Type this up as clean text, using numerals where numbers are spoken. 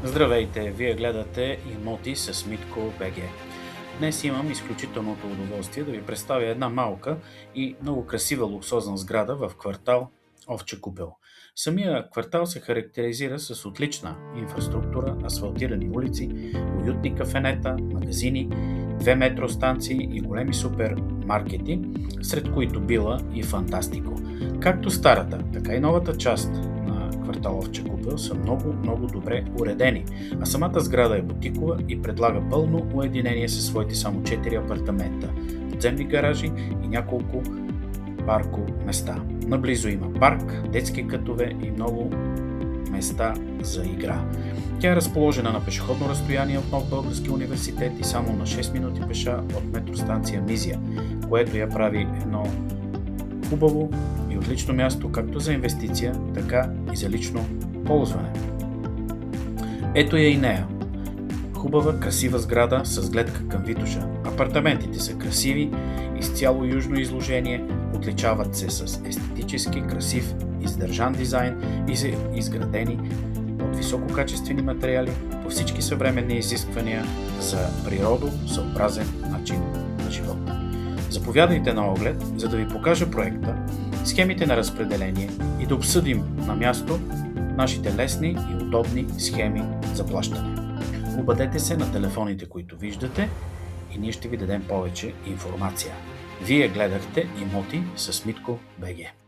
Здравейте! Вие гледате Имоти с Митко БГ. Днес имам изключителното удоволствие да ви представя една малка и много красива луксозна сграда в квартал Овча купел. Самия квартал се характеризира с отлична инфраструктура, асфалтирани улици, уютни кафенета, магазини, 2 метростанции и големи супермаркети, сред които Била и Фантастико. Както старата, така и новата част на квартал Овча купел са много добре уредени, а самата сграда е бутикова и предлага пълно уединение със своите само 4 апартамента, подземни гаражи и няколко парко места. Наблизо има парк, детски кътове и много места за игра. Тя е разположена на пешеходно разстояние от Нов български университет и само на 6 минути пеша от метростанция Мизия, което я прави едно хубаво и отлично място както за инвестиция, така и за лично ползване. Ето я и нея. Хубава, красива сграда с гледка към Витоша. Апартаментите са красиви, изцяло южно изложение, отличават се с естетически, красив, издържан дизайн и са изградени от висококачествени материали по всички съвременни изисквания за природосъобразен начин на живот. Заповядайте на оглед, за да ви покажа проекта, схемите на разпределение и да обсъдим на място нашите лесни и удобни схеми за плащане. Обадете се на телефоните, които виждате, и ние ще ви дадем повече информация. Вие гледахте Имоти с Митко БГ.